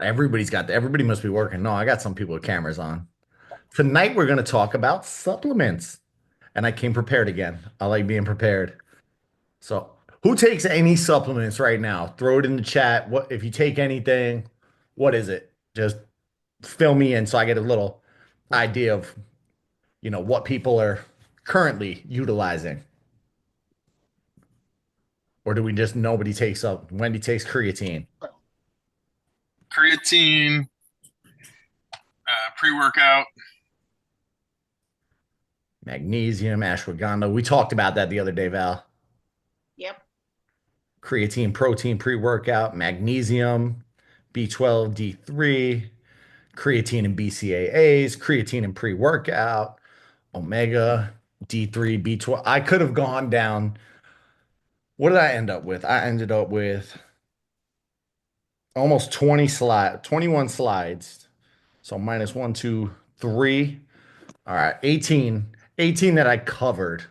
Everybody must be working. No, I got some people with cameras on. Tonight we're going to talk about supplements. And I came prepared again. I like being prepared. So, who takes any supplements right now? Throw it in the chat. What if you take anything? What is it? Just fill me in so I get a little idea of, what people are currently utilizing. Or do we just nobody takes up? Wendy takes creatine, Creatine, pre-workout. magnesium, ashwagandha. We talked about that the other day, Val. Yep. Creatine, protein, pre-workout, magnesium, B12, D3, creatine and BCAAs, creatine and pre-workout, omega, D3, B12. I could have gone down. What did I end up with? I ended up with almost 21 slides. So minus one, two, three. All right, 18 that I covered.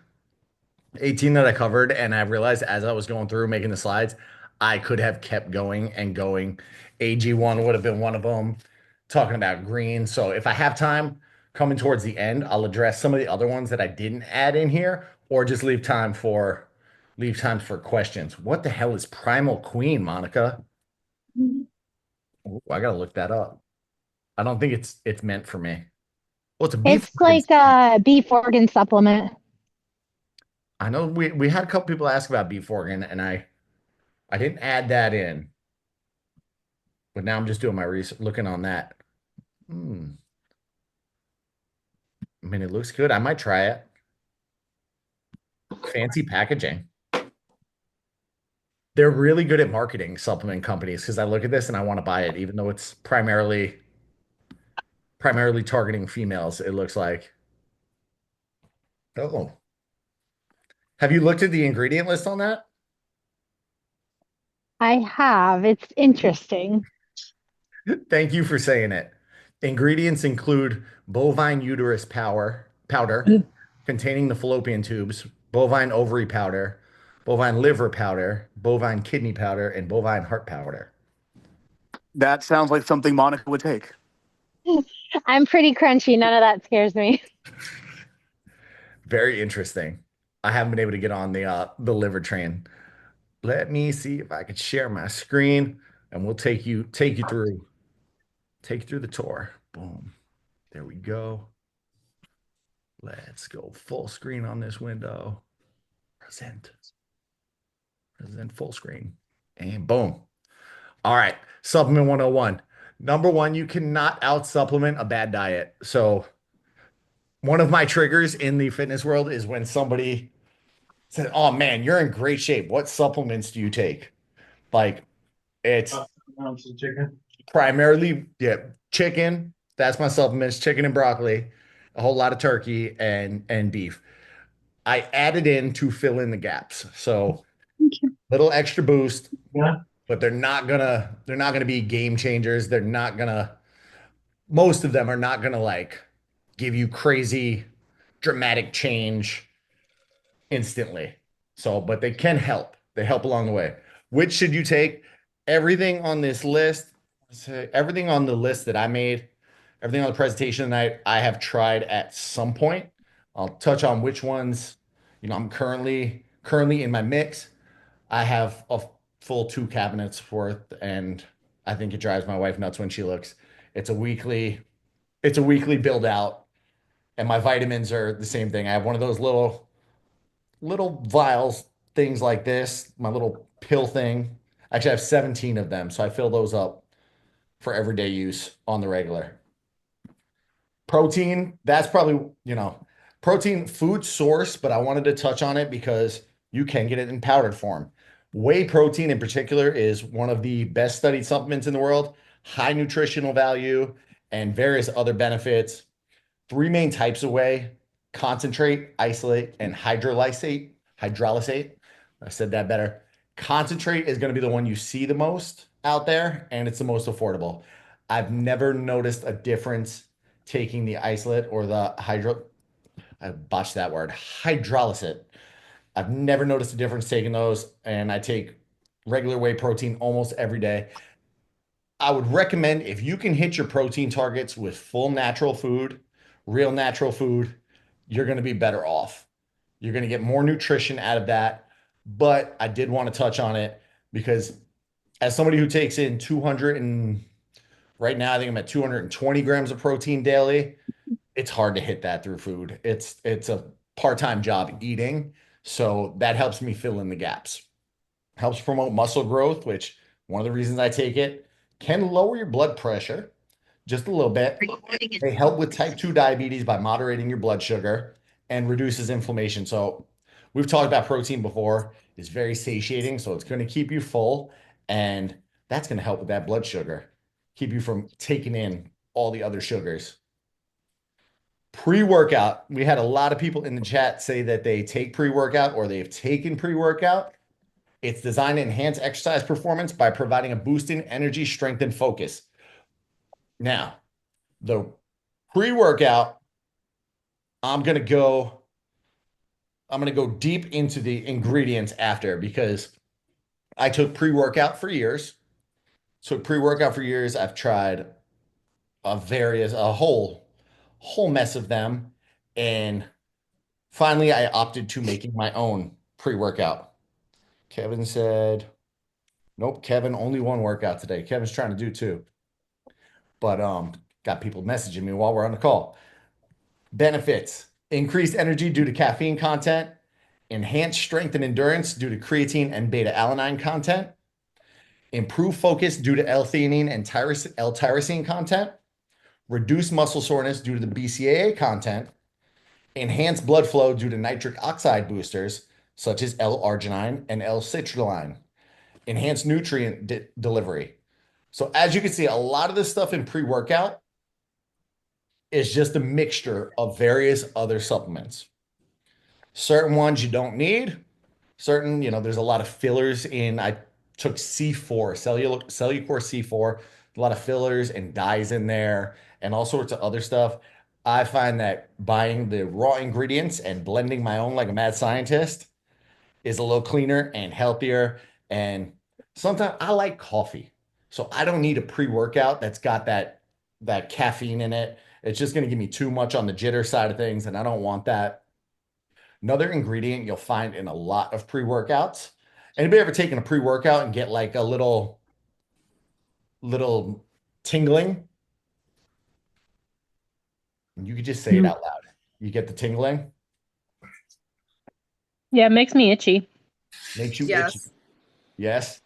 18 that I covered, and I realized as I was going through making the slides, I could have kept going and going. AG1 would have been one of them, talking about green. So if I have time coming towards the end, I'll address some of the other ones that I didn't add in here, or just leave time for questions. What the hell is Primal Queen, Monica? Ooh, I gotta look that up. I don't think it's meant for me. Well, it's a beef It's organ like supplement. a beef organ supplement. I know we had a couple people ask about beef organ, and I didn't add that in. But now I'm just doing my research, looking on that. Hmm. I mean, it looks good. I might try it. Fancy packaging. They're really good at marketing supplement companies because I look at this and I want to buy it, even though it's primarily targeting females, it looks like. Oh. Have you looked at the ingredient list on that? I have. It's interesting. Thank you for saying it. Ingredients include bovine uterus powder containing the fallopian tubes, bovine ovary powder, bovine liver powder, bovine kidney powder, and bovine heart powder. That sounds like something Monica would take. I'm pretty crunchy. None of that scares me. Very interesting. I haven't been able to get on the liver train. Let me see if I could share my screen and we'll take you through the tour. Boom. There we go. Let's go full screen on this window. Present. Present full screen. And boom. All right. Supplement 101. Number one, you cannot out supplement a bad diet. So, one of my triggers in the fitness world is when somebody said, "Oh man, you're in great shape. What supplements do you take?" Like, it's Chicken. primarily, yeah, chicken. That's my supplements, chicken and broccoli, a whole lot of turkey and beef. I added in to fill in the gaps. So, little extra boost, Yeah. but they're not gonna be game changers. Most of them are not gonna like give you crazy dramatic change instantly. So, but they can help. They help along the way. Which should you take? Everything on this list, everything on the list that I made, everything on the presentation tonight, I have tried at some point. I'll touch on which ones, I'm currently in my mix. I have a full two cabinets worth, and I think it drives my wife nuts when she looks. It's a weekly, it's a weekly build out, and my vitamins are the same thing. I have one of those little vials, things like this, my little pill thing. Actually, I have 17 of them, so I fill those up for everyday use on the regular. Protein, that's probably, protein food source, but I wanted to touch on it because you can get it in powdered form. Whey protein in particular is one of the best studied supplements in the world, high nutritional value and various other benefits. Three main types of whey: concentrate, isolate, and hydrolysate. Hydrolysate. I said that better. Concentrate is going to be the one you see the most out there, and it's the most affordable. I've never noticed a difference taking the isolate or the I botched that word, hydrolysate. I've never noticed a difference taking those, and I take regular whey protein almost every day. I would recommend if you can hit your protein targets with full natural food, real natural food, you're going to be better off. You're going to get more nutrition out of that. But I did want to touch on it because as somebody who takes in 200 and right now I think I'm at 220 grams of protein daily, it's hard to hit that through food. It's a part-time job eating, so that helps me fill in the gaps. Helps promote muscle growth, which one of the reasons I take it can lower your blood pressure just a little bit. They help with type 2 diabetes by moderating your blood sugar and reduces inflammation. So we've talked about protein before. It's very satiating, so it's going to keep you full, and that's going to help with that blood sugar, keep you from taking in all the other sugars. Pre-workout, we had a lot of people in the chat say that they take pre-workout or they've taken pre-workout. It's designed to enhance exercise performance by providing a boost in energy, strength, and focus. Now, the pre-workout, I'm gonna go deep into the ingredients after because I took pre-workout for years. I've tried a whole mess of them, and finally I opted to making my own pre-workout. Kevin said, nope, Kevin, only one workout today. Kevin's trying to do two. But got people messaging me while we're on the call. Benefits: increased energy due to caffeine content, enhanced strength and endurance due to creatine and beta alanine content, improved focus due to L-theanine and L-tyrosine content, reduced muscle soreness due to the BCAA content, enhanced blood flow due to nitric oxide boosters such as L-arginine and L-citrulline, enhanced nutrient delivery. So as you can see, a lot of this stuff in pre-workout is just a mixture of various other supplements. Certain ones you don't need. Certain, there's a lot of fillers in. I took C4, Cellucor C4, a lot of fillers and dyes in there and all sorts of other stuff. I find that buying the raw ingredients and blending my own like a mad scientist is a little cleaner and healthier. And sometimes I like coffee. So I don't need a pre-workout that's got that caffeine in it. It's just going to give me too much on the jitter side of things, and I don't want that. Another ingredient you'll find in a lot of pre-workouts. Anybody ever taken a pre-workout and get like a little tingling? You could just say it out loud. You get the tingling? Yeah, it makes me itchy. Makes you Yes. itchy. Yes.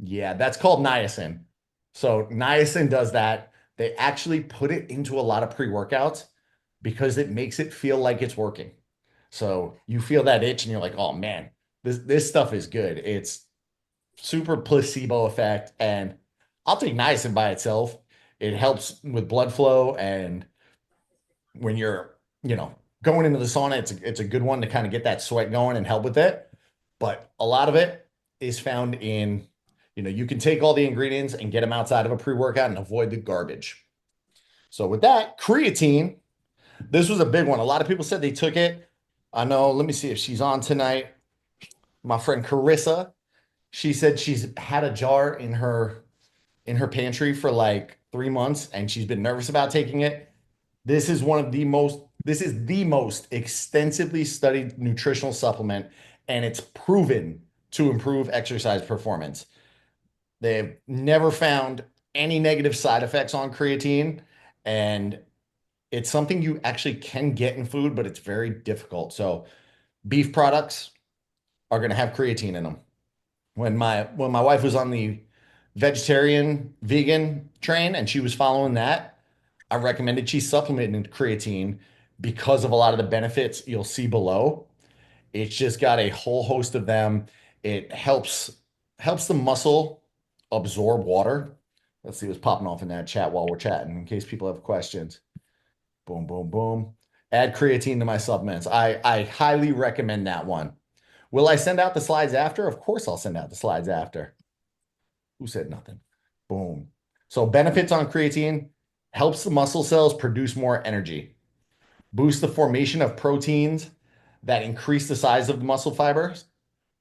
Yeah, that's called niacin. So niacin does that. They actually put it into a lot of pre-workouts because it makes it feel like it's working. So you feel that itch and you're like, oh man, this stuff is good. It's super placebo effect. And I'll take niacin by itself. It helps with blood flow. And when you're, going into the sauna, it's a good one to kind of get that sweat going and help with it. But a lot of it is found in, you can take all the ingredients and get them outside of a pre-workout and avoid the garbage. So with that, creatine, this was a big one. A lot of people said they took it. I know, let me see if she's on tonight. My friend Carissa, she said she's had a jar in her pantry for like 3 months and she's been nervous about taking it. This is the most extensively studied nutritional supplement, and it's proven to improve exercise performance. They've never found any negative side effects on creatine, and it's something you actually can get in food, but it's very difficult. So beef products are going to have creatine in them. When my wife was on the vegetarian vegan train and she was following that, I recommended she supplemented creatine because of a lot of the benefits you'll see below. It's just got a whole host of them. It helps the muscle absorb water. Let's see what's popping off in that chat while we're chatting in case people have questions. Boom, boom, boom. Add creatine to my supplements. I highly recommend that one. Will I send out the slides after? Of course I'll send out the slides after. Who said nothing? Boom. So benefits on creatine: helps the muscle cells produce more energy, boosts the formation of proteins that increase the size of the muscle fibers,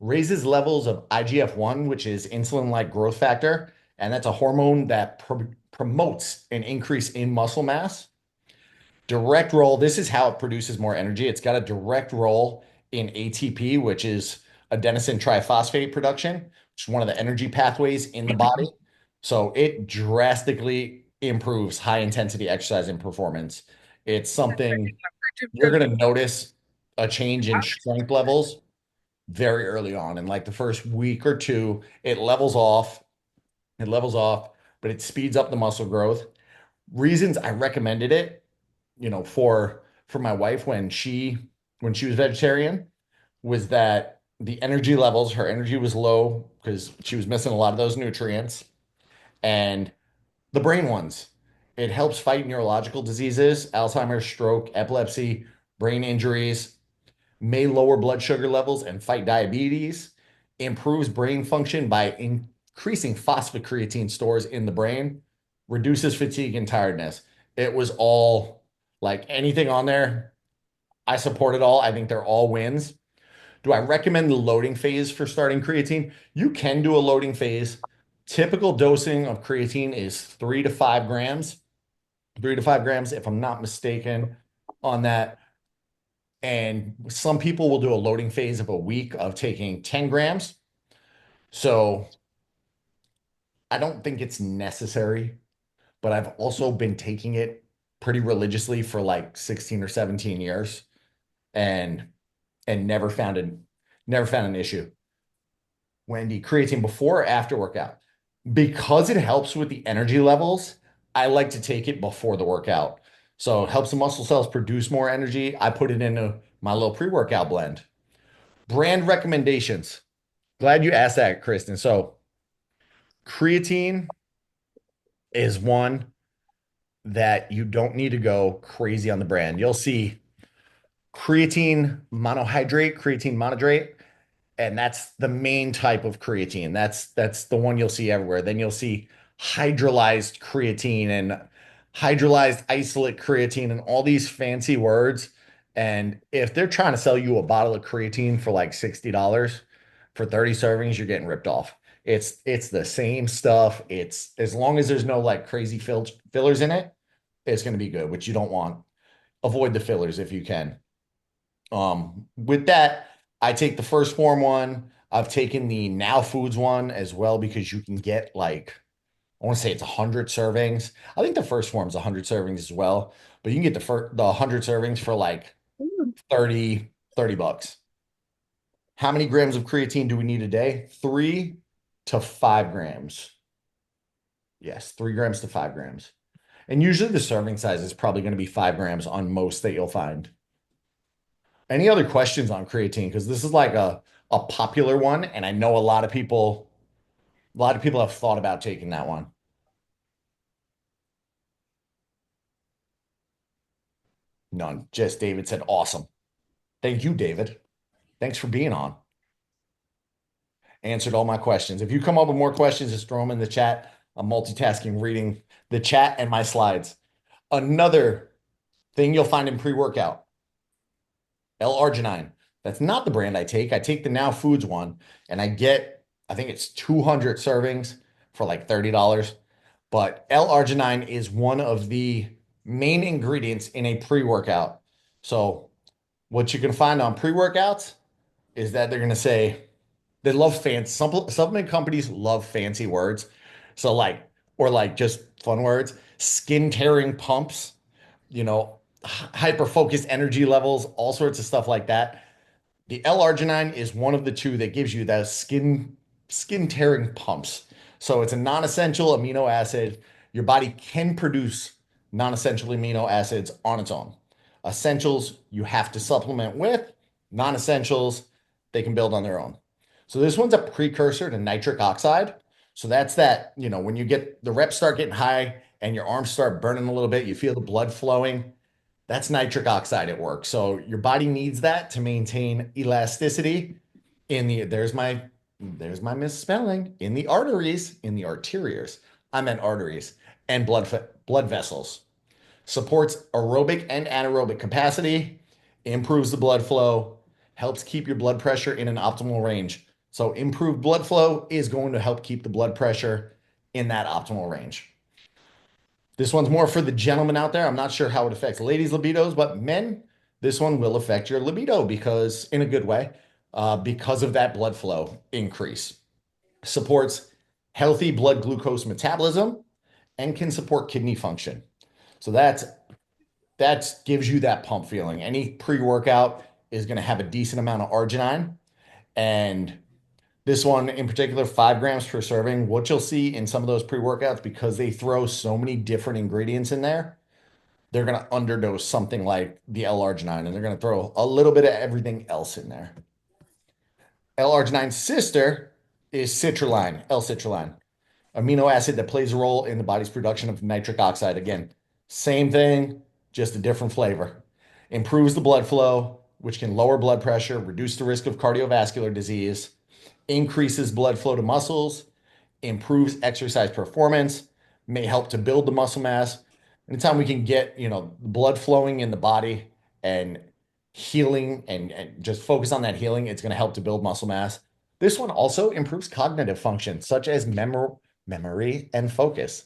raises levels of IGF-1, which is insulin-like growth factor, and that's a hormone that promotes an increase in muscle mass. Direct role, this is how it produces more energy. It's got a direct role in ATP, which is adenosine triphosphate production, which is one of the energy pathways in the body. So it drastically improves high intensity exercise and performance. It's something you're going to notice a change in strength levels very early on. In like the first week or two, it levels off, but it speeds up the muscle growth. Reasons I recommended it, for my wife when she was vegetarian was that the energy levels, her energy was low because she was missing a lot of those nutrients and the brain ones. It helps fight neurological diseases, Alzheimer's, stroke, epilepsy, brain injuries, may lower blood sugar levels and fight diabetes, improves brain function by increasing phosphocreatine stores in the brain, reduces fatigue and tiredness. It was all like anything on there. I support it all. I think they're all wins. Do I recommend the loading phase for starting creatine? You can do a loading phase. Typical dosing of creatine is 3 to 5 grams, 3 to 5 grams, if I'm not mistaken on that. And some people will do a loading phase of a week of taking 10 grams. So I don't think it's necessary, but I've also been taking it pretty religiously for like 16 or 17 years and never found an issue. Wendy, creatine before or after workout? Because it helps with the energy levels, I like to take it before the workout. So it helps the muscle cells produce more energy. I put it into my little pre-workout blend. Brand recommendations. Glad you asked that, Kristen. So creatine is one that you don't need to go crazy on the brand. You'll see creatine monohydrate, and that's the main type of creatine. That's the one you'll see everywhere. Then you'll see hydrolyzed creatine and hydrolyzed isolate creatine and all these fancy words. And if they're trying to sell you a bottle of creatine for like $60 for 30 servings, you're getting ripped off. It's the same stuff. It's as long as there's no like crazy fillers in it, it's going to be good, which you don't want. Avoid the fillers if you can. With that, I take the First Form one. I've taken the Now Foods one as well because you can get like, I want to say it's 100 servings. I think the First Form's 100 servings as well, but you can get the 100 servings for like Ooh. 30 bucks. How many grams of creatine do we need a day? 3 to 5 grams. Yes, 3 grams to 5 grams. And usually the serving size is probably going to be 5 grams on most that you'll find. Any other questions on creatine? Because this is like a popular one, and I know a lot of people have thought about taking that one. None. Just David said, awesome. Thank you, David. Thanks for being on. Answered all my questions. If you come up with more questions, just throw them in the chat. I'm multitasking, reading the chat and my slides. Another thing you'll find in pre-workout, L-arginine. That's not the brand I take. I take the Now Foods one, and I think it's 200 servings for like $30. But L-arginine is one of the main ingredients in a pre-workout. So what you can find on pre-workouts is that they're going to say they love fancy. Supplement companies love fancy words. So like, or like just fun words, skin tearing pumps, hyper focused energy levels, all sorts of stuff like that. The L-arginine is one of the two that gives you those skin tearing pumps. So it's a non-essential amino acid. Your body can produce non-essential amino acids on its own. Essentials you have to supplement with. Non-essentials they can build on their own. So this one's a precursor to nitric oxide. So that's that, when you get the reps start getting high and your arms start burning a little bit, you feel the blood flowing. That's nitric oxide at work. So your body needs that to maintain elasticity there's my misspelling in the arteries, in the arterials. I meant arteries and blood vessels. Supports aerobic and anaerobic capacity, improves the blood flow, helps keep your blood pressure in an optimal range. So improved blood flow is going to help keep the blood pressure in that optimal range. This one's more for the gentleman out there. I'm not sure how it affects ladies' libidos, but men, this one will affect your libido because, in a good way, because of that blood flow increase. Supports healthy blood glucose metabolism and can support kidney function. So that gives you that pump feeling. Any pre-workout is going to have a decent amount of arginine, and this one in particular, 5 grams per serving. What you'll see in some of those pre-workouts, because they throw so many different ingredients in there, they're going to underdose something like the L-arginine, and they're going to throw a little bit of everything else in there. L-arginine's sister is citrulline, L-citrulline, amino acid that plays a role in the body's production of nitric oxide. Again, same thing, just a different flavor. Improves the blood flow, which can lower blood pressure, reduce the risk of cardiovascular disease, increases blood flow to muscles, improves exercise performance, may help to build the muscle mass. Anytime we can get, blood flowing in the body and healing and just focus on that healing, it's going to help to build muscle mass. This one also improves cognitive function, such as memory and focus.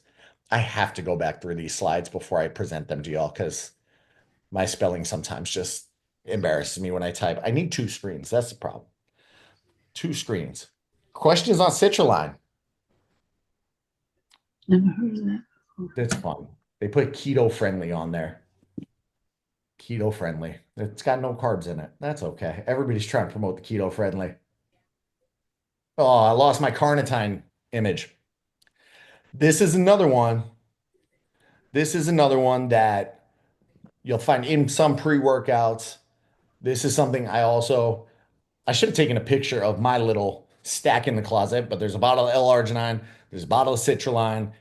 I have to go back through these slides before I present them to y'all because my spelling sometimes just embarrasses me when I type. I need 2 screens. That's the problem. 2 screens. Questions on citrulline? Never heard of that. That's fun. They put keto friendly on there. Keto friendly. It's got no carbs in it. That's okay. Everybody's trying to promote the keto friendly. Oh, I lost my carnitine image. This is another one. This is another one that you'll find in some pre-workouts. This is something I should have taken a picture of my little stack in the closet, but there's a bottle of L-arginine, there's a bottle of citrulline,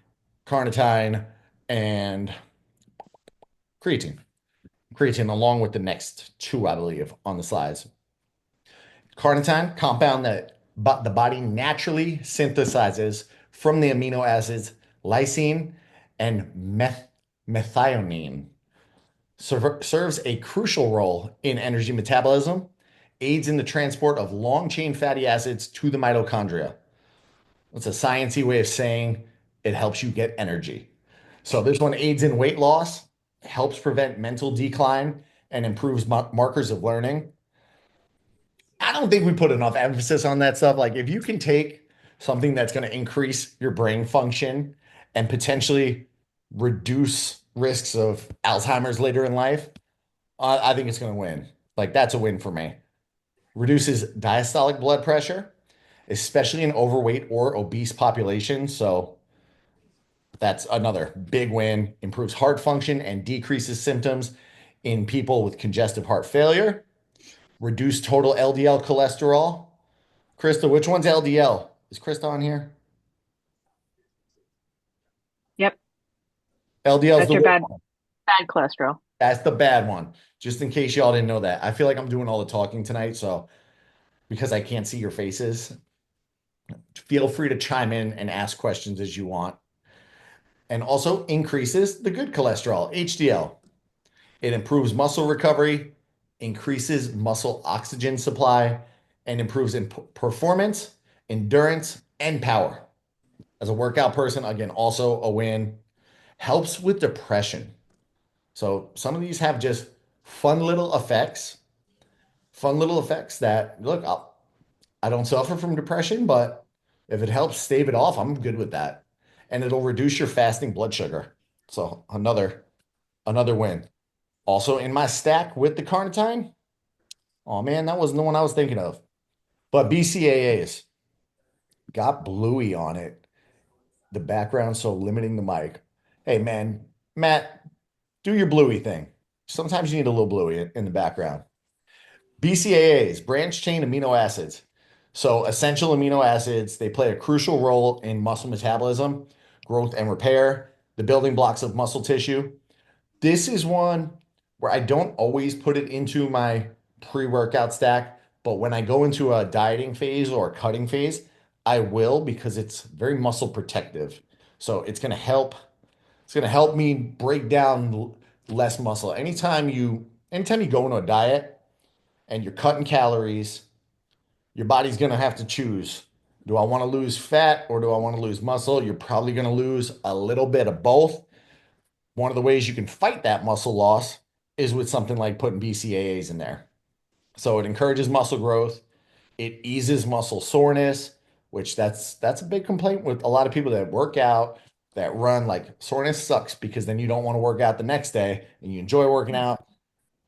carnitine, and creatine. Creatine along with the next 2, I believe, on the slides. Carnitine, compound that the body naturally synthesizes from the amino acids lysine and methionine. Serves a crucial role in energy metabolism, aids in the transport of long-chain fatty acids to the mitochondria. It's a sciencey way of saying it helps you get energy. So this one aids in weight loss, helps prevent mental decline, and improves markers of learning. I don't think we put enough emphasis on that stuff. Like if you can take something that's going to increase your brain function and potentially reduce risks of Alzheimer's later in life, I think it's going to win. Like that's a win for me. Reduces diastolic blood pressure, especially in overweight or obese populations. So that's another big win. Improves heart function and decreases symptoms in people with congestive heart failure. Reduce total LDL cholesterol. Krista, which one's LDL? Is Krista on here? Yep, LDL is that's the your worst bad one. bad cholesterol. That's the bad one. Just in case y'all didn't know that. I feel like I'm doing all the talking tonight, so because I can't see your faces, feel free to chime in and ask questions as you want. And also increases the good cholesterol, HDL. It improves muscle recovery, increases muscle oxygen supply, and improves in performance, endurance, and power. As a workout person, again, also a win. Helps with depression. So some of these have just fun little effects that, look, I don't suffer from depression, but if it helps stave it off, I'm good with that. And it'll reduce your fasting blood sugar. So another win. Also in my stack with the carnitine. Oh man, that wasn't the one I was thinking of. But BCAAs got Bluey on it. The background, so limiting the mic. Hey man, Matt, do your Bluey thing. Sometimes you need a little Bluey in the background. BCAAs, branch chain amino acids. So essential amino acids, they play a crucial role in muscle metabolism, growth and repair, the building blocks of muscle tissue. This is one where I don't always put it into my pre-workout stack, but when I go into a dieting phase or a cutting phase, I will because it's very muscle protective. So it's going to help me break down less muscle. Anytime you go into a diet and you're cutting calories, your body's going to have to choose. Do I want to lose fat or do I want to lose muscle? You're probably going to lose a little bit of both. One of the ways you can fight that muscle loss is with something like putting BCAAs in there. So it encourages muscle growth. It eases muscle soreness, which that's a big complaint with a lot of people that work out, that run. Like soreness sucks because then you don't want to work out the next day and you enjoy working out.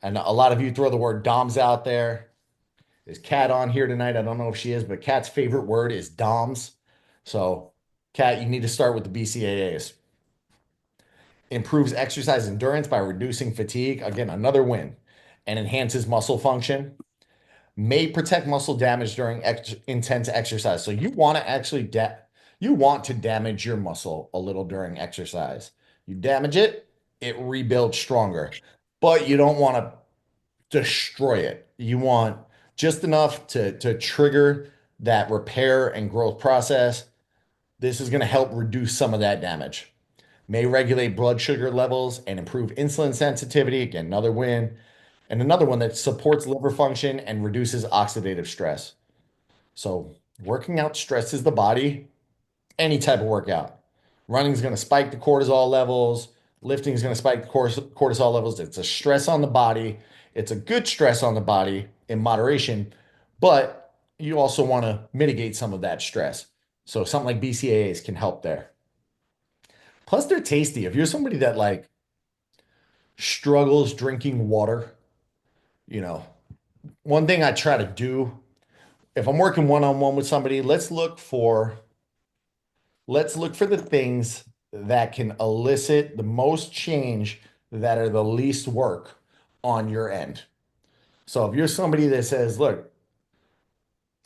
And a lot of you throw the word DOMS out there. Is Kat on here tonight? I don't know if she is, but Kat's favorite word is DOMS. So, Kat, you need to start with the BCAAs. Improves exercise endurance by reducing fatigue. Again, another win. And enhances muscle function. May protect muscle damage during intense exercise. So you want to actually you want to damage your muscle a little during exercise. You damage it, it rebuilds stronger. But you don't want to destroy it. You want just enough to trigger that repair and growth process. This is going to help reduce some of that damage. May regulate blood sugar levels and improve insulin sensitivity. Again, another win. And another one that supports liver function and reduces oxidative stress. So, working out stresses the body, any type of workout. Running is going to spike the cortisol levels, lifting is going to spike the cortisol levels. It's a stress on the body. It's a good stress on the body in moderation, but you also want to mitigate some of that stress. So, something like BCAAs can help there. Plus, they're tasty. If you're somebody that like struggles drinking water, you know, one thing I try to do if I'm working one-on-one with somebody, let's look for the things that can elicit the most change that are the least work on your end. So if you're somebody that says, look,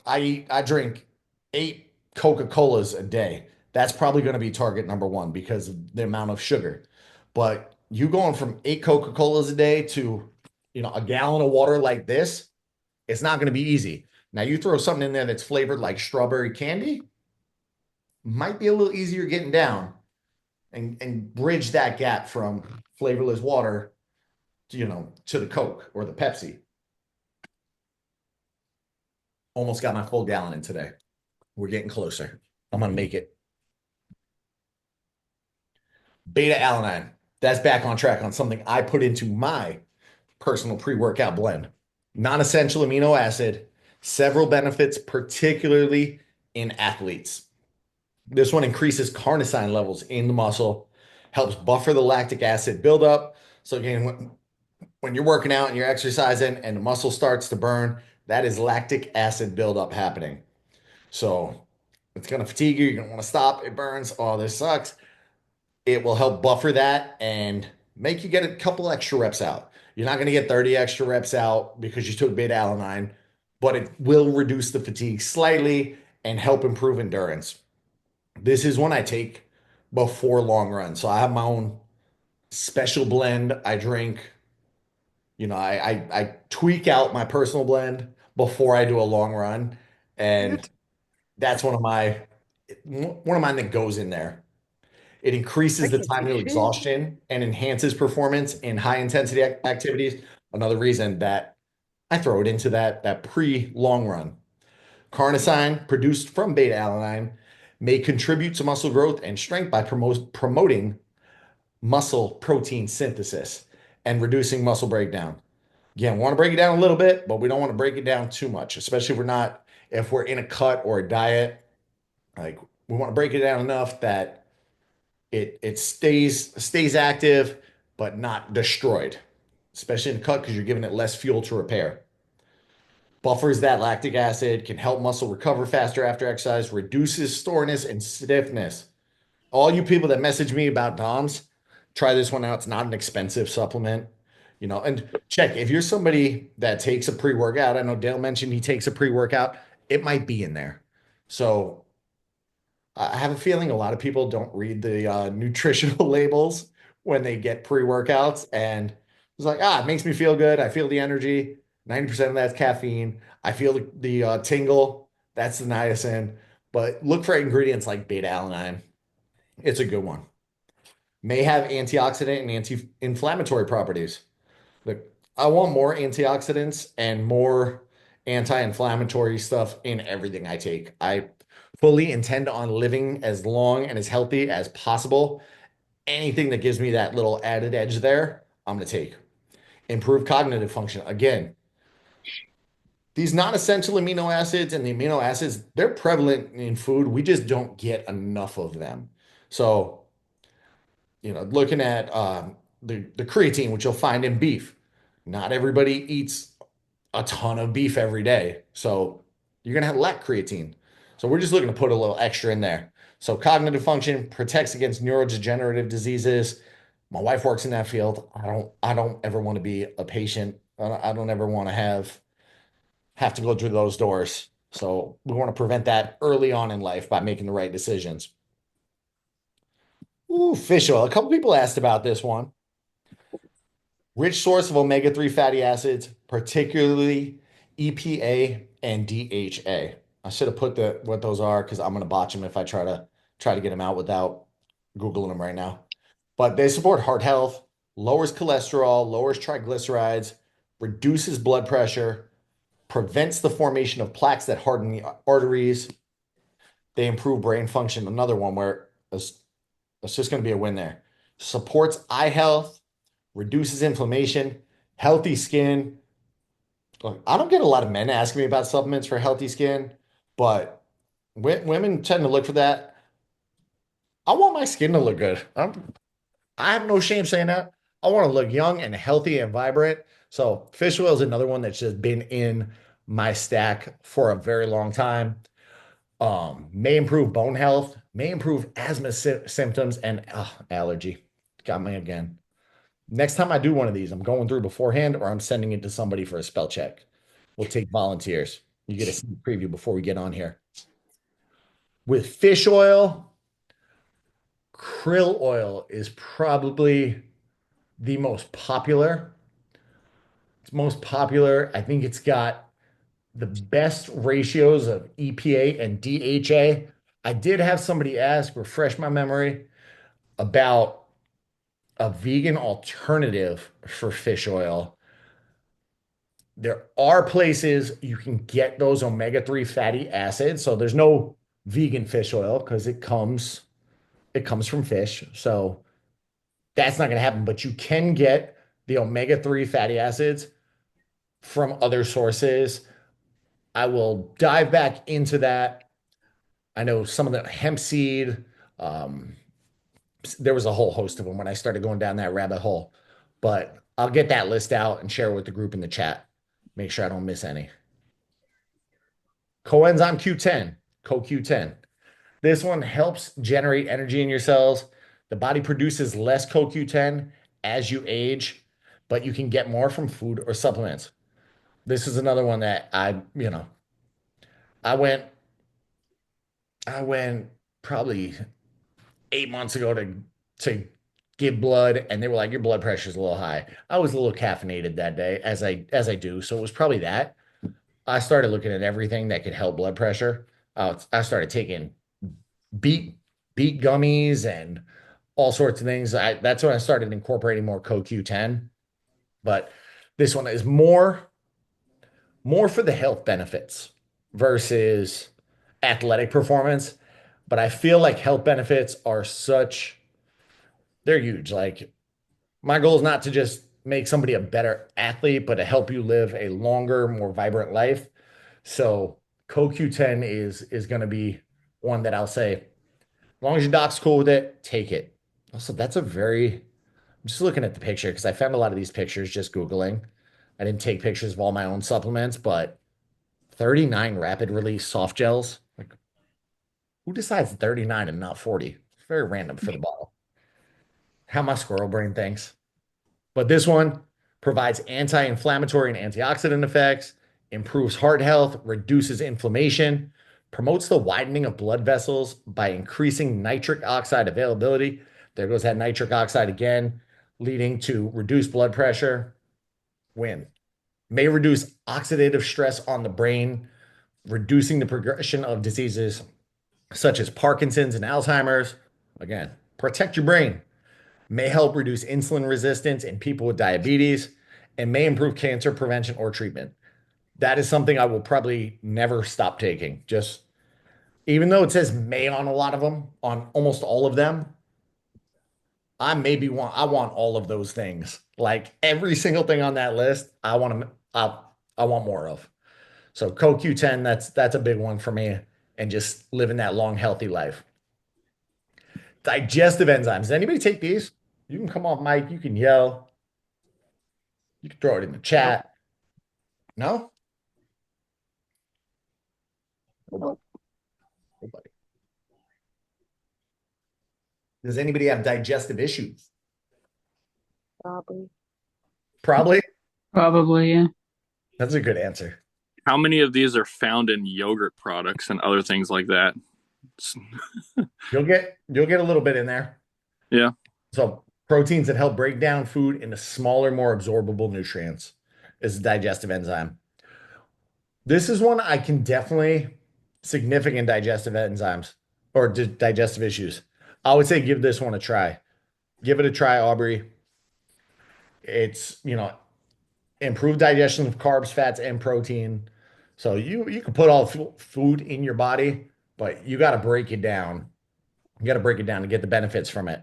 I drink 8 Coca-Colas a day, that's probably going to be target number one because of the amount of sugar. But you going from 8 Coca-Colas a day to, a gallon of water like this, it's not going to be easy. Now you throw something in there that's flavored like strawberry candy, might be a little easier getting down and bridge that gap from flavorless water, to the Coke or the Pepsi. Almost got my full gallon in today. We're getting closer. I'm gonna make it. Beta alanine. That's back on track on something I put into my personal pre-workout blend. Non-essential amino acid, several benefits, particularly in athletes. This one increases carnosine levels in the muscle, helps buffer the lactic acid buildup. So again, when you're working out and you're exercising and the muscle starts to burn, that is lactic acid buildup happening. So it's going to fatigue you. You're going to want to stop. It burns. Oh, this sucks. It will help buffer that and make you get a couple extra reps out. You're not going to get 30 extra reps out because you took beta alanine, but it will reduce the fatigue slightly and help improve endurance. This is one I take before long runs. So I have my own special blend. I drink, I tweak out my personal blend before I do a long run. And that's one of mine that goes in there. It increases the time to exhaustion and enhances performance in high intensity activities. Another reason that I throw it into that pre-long run. Carnosine, produced from beta alanine, may contribute to muscle growth and strength by promoting muscle protein synthesis and reducing muscle breakdown. Again, we want to break it down a little bit, but we don't want to break it down too much, especially if we're in a cut or a diet. Like we want to break it down enough that it stays active, but not destroyed, especially in a cut because you're giving it less fuel to repair. Buffers that lactic acid, can help muscle recover faster after exercise, reduces soreness and stiffness. All you people that message me about DOMS, try this one out. It's not an expensive supplement, and check if you're somebody that takes a pre-workout. I know Dale mentioned he takes a pre-workout. It might be in there. So I have a feeling a lot of people don't read the nutritional labels when they get pre-workouts, and it's like, it makes me feel good. I feel the energy. 90% of that's caffeine. I feel the tingle. That's the niacin. But look for ingredients like beta alanine. It's a good one. May have antioxidant and anti-inflammatory properties. Look, I want more antioxidants and more anti-inflammatory stuff in everything I take. I fully intend on living as long and as healthy as possible. Anything that gives me that little added edge there, I'm going to take. Improve cognitive function. Again, these non-essential amino acids and the amino acids, they're prevalent in food. We just don't get enough of them. So, looking at the creatine, which you'll find in beef, not everybody eats a ton of beef every day. So you're going to have lack creatine. So we're just looking to put a little extra in there. So cognitive function protects against neurodegenerative diseases. My wife works in that field. I don't ever want to be a patient. I don't ever want to have to go through those doors. So we want to prevent that early on in life by making the right decisions. Ooh, fish oil. A couple people asked about this one. Rich source of omega-3 fatty acids, particularly EPA and DHA. I should have put what those are because I'm going to botch them if I try to get them out without Googling them right now. But they support heart health, lowers cholesterol, lowers triglycerides, reduces blood pressure, prevents the formation of plaques that harden the arteries. They improve brain function. Another one where it's just going to be a win there. Supports eye health, reduces inflammation, healthy skin. Look, I don't get a lot of men asking me about supplements for healthy skin, but women tend to look for that. I want my skin to look good. I have no shame saying that. I want to look young and healthy and vibrant. So fish oil is another one that's just been in my stack for a very long time. May improve bone health, may improve asthma symptoms and allergy. Got me again. Next time I do one of these, I'm going through beforehand or I'm sending it to somebody for a spell check. We'll take volunteers. You get a sneak preview before we get on here. With fish oil, krill oil is probably the most popular. It's most popular. I think it's got the best ratios of EPA and DHA. I did have somebody ask, refresh my memory, about a vegan alternative for fish oil. There are places you can get those omega-3 fatty acids. So there's no vegan fish oil because it comes from fish. So that's not going to happen, but you can get the omega-3 fatty acids from other sources. I will dive back into that. I know some of the hemp seed. Um, there was a whole host of them when I started going down that rabbit hole, but I'll get that list out and share with the group in the chat. Make sure I don't miss any. Coenzyme Q10, CoQ10. This one helps generate energy in your cells. The body produces less CoQ10 as you age, but you can get more from food or supplements. This is another one that I went I went probably 8 months ago to give blood, and they were like, "Your blood pressure is a little high." I was a little caffeinated that day, as I do, so it was probably that. I started looking at everything that could help blood pressure. I started taking beet beet gummies and all sorts of things. That's when I started incorporating more CoQ10. But this one is more for the health benefits versus athletic performance. But I feel like health benefits they're huge. Like my goal is not to just make somebody a better athlete, but to help you live a longer, more vibrant life. So CoQ10 is going to be one that I'll say, as long as your doc's cool with it, take it. Also, I'm just looking at the picture because I found a lot of these pictures just Googling. I didn't take pictures of all my own supplements, but 39 rapid release soft gels. Like, who decides 39 and not 40? It's very random for the bottle. How my squirrel brain thinks. But this one provides anti-inflammatory and antioxidant effects, improves heart health, reduces inflammation, promotes the widening of blood vessels by increasing nitric oxide availability. There goes that nitric oxide again, leading to reduced blood pressure. Win. May reduce oxidative stress on the brain, reducing the progression of diseases such as Parkinson's and Alzheimer's. Again, protect your brain. May help reduce insulin resistance in people with diabetes and may improve cancer prevention or treatment. That is something I will probably never stop taking. Just even though it says may on a lot of them, on almost all of them, I want all of those things. Like every single thing on that list, I want more of. So CoQ10, that's a big one for me, and just living that long, healthy life. Digestive enzymes. Does anybody take these? You can come off mic, you can yell, you can throw it in the chat. No? Nobody. Nobody. Does anybody have digestive issues? Probably. Probably. Probably, yeah. That's a good answer. How many of these are found in yogurt products and other things like that? You'll get a little bit in there. Yeah. So proteins that help break down food into smaller, more absorbable nutrients is a digestive enzyme. This is one I can definitely significant digestive enzymes or digestive issues. I would say give this one a try. Give it a try, Aubrey. It's, improved digestion of carbs, fats, and protein. So you can put all food in your body, but you got to break it down. You got to break it down to get the benefits from it.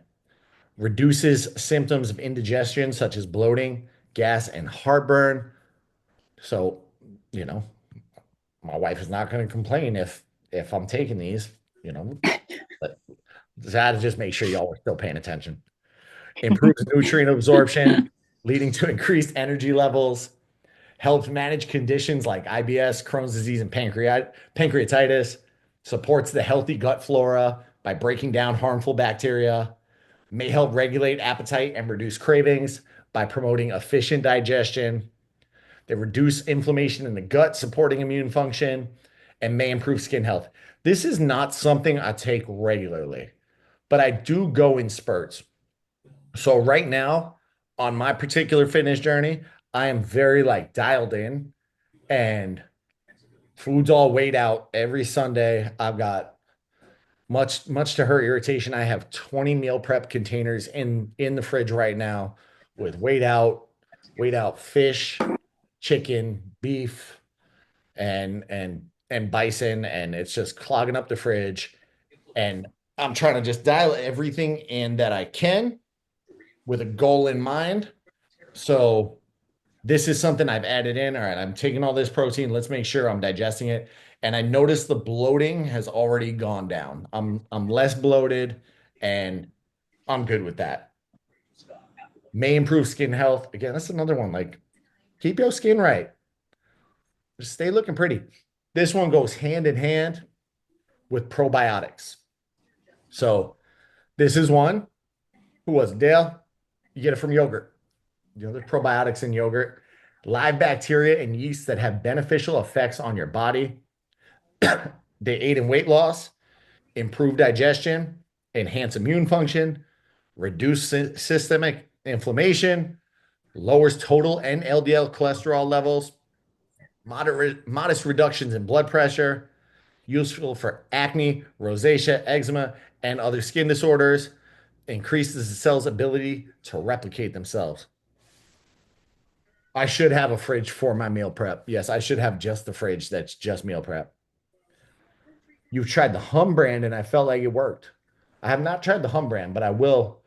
Reduces symptoms of indigestion such as bloating, gas, and heartburn. So, my wife is not going to complain if I'm taking these, but that just make sure y'all are still paying attention. Improves nutrient absorption, leading to increased energy levels. Helps manage conditions like IBS, Crohn's disease, and pancreatitis. Supports the healthy gut flora by breaking down harmful bacteria. May help regulate appetite and reduce cravings by promoting efficient digestion. They reduce inflammation in the gut, supporting immune function, and may improve skin health. This is not something I take regularly, but I do go in spurts. So right now, on my particular fitness journey, I am very dialed in, and food's all weighed out every Sunday. I've got much to her irritation. I have 20 meal prep containers in the fridge right now with weighed out fish, chicken, beef, and bison, and it's just clogging up the fridge. And I'm trying to just dial everything in that I can with a goal in mind. So this is something I've added in. All right, I'm taking all this protein. Let's make sure I'm digesting it. And I noticed the bloating has already gone down. I'm less bloated, and I'm good with that. May improve skin health. Again, that's another one. Keep your skin right. Just stay looking pretty. This one goes hand in hand with probiotics. So this is one. Who was it, Dale? You get it from yogurt. There's probiotics in yogurt. Live bacteria and yeast that have beneficial effects on your body. They aid in weight loss, improve digestion, enhance immune function, reduce systemic inflammation, lowers total and LDL cholesterol levels, modest reductions in blood pressure, useful for acne, rosacea, eczema, and other skin disorders, increases the cell's ability to replicate themselves. I should have a fridge for my meal prep. Yes, I should have just the fridge that's just meal prep. You've tried the Hum brand, and I felt like it worked. I have not tried the Hum brand, but I will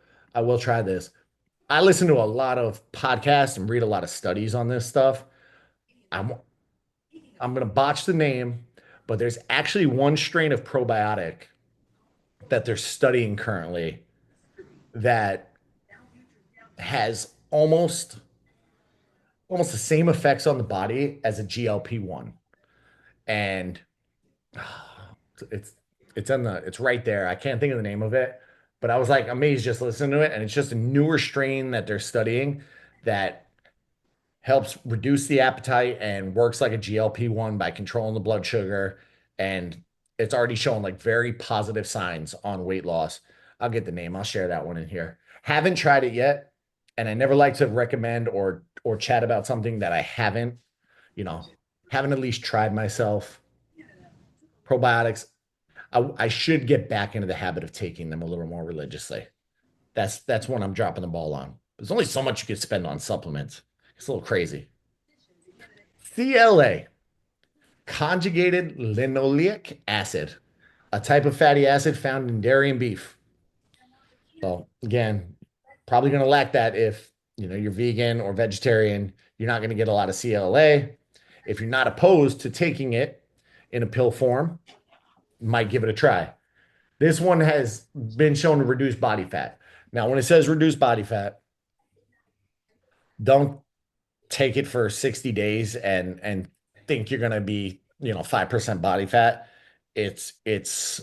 try this. I listen to a lot of podcasts and read a lot of studies on this stuff. I'm going to botch the name, but there's actually one strain of probiotic that they're studying currently that has almost the same effects on the body as a GLP-1. And it's right there. I can't think of the name of it, but I was amazed just listening to it. And it's just a newer strain that they're studying that helps reduce the appetite and works like a GLP-1 by controlling the blood sugar. And it's already shown very positive signs on weight loss. I'll get the name. I'll share that one in here. Haven't tried it yet. And I never like to recommend or chat about something that I haven't at least tried myself. Probiotics, I should get back into the habit of taking them a little more religiously. That's one I'm dropping the ball on. There's only so much you can spend on supplements. It's a little crazy. CLA. conjugated linoleic acid, a type of fatty acid found in dairy and beef. So again, probably going to lack that if you're vegan or vegetarian. You're not going to get a lot of CLA. If you're not opposed to taking it in a pill form, might give it a try. This one has been shown to reduce body fat. Now, when it says reduce body fat, don't take it for 60 days and think you're going to be 5% body fat. It's